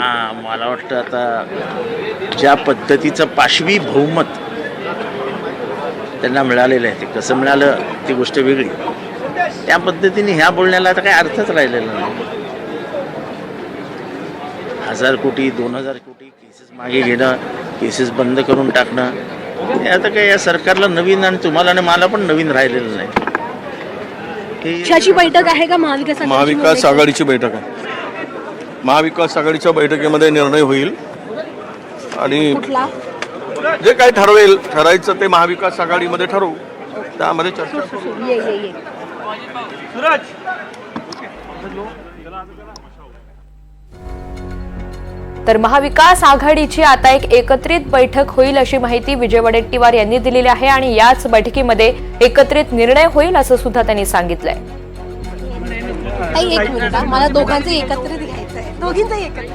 मला वाटतं आता ज्या पद्धतीचं पाशवी बहुमत त्यांना मिळालेलं आहे, ते कसं मिळालं ती गोष्ट वेगळी. त्या पद्धतीने ह्या बोलण्याला आता काही अर्थच राहिलेला नाही. 1000 कोटी 2000 कोटी केसेस मागे घेणं, केसेस बंद करून टाकणं, हे आता काय या सरकारला नवीन आणि तुम्हाला आणि मला पण नवीन राहिलेलं नाही. पक्षाची बैठक आहे का महाविकास आघाडीची बैठक आहे. महाविकास आघाडीच्या बैठकीमध्ये निर्णय होईल आणि कुठला जे काही ठरायचं ते महाविकास आघाडीमध्ये ठरवू, त्यामध्ये चर्चा. ये तर महाविकास आघाडीची आता एक एकत्रित बैठक होईल अशी माहिती विजय वडेट्टीवार यांनी दिलेली आहे आणि याच बैठकीमध्ये एकत्रित निर्णय होईल असं सुद्धा त्यांनी सांगितलंय. एक मिनिट, मला दोघांचं एकत्रित घ्यायचं आहे, दोघींचं एकत्रित.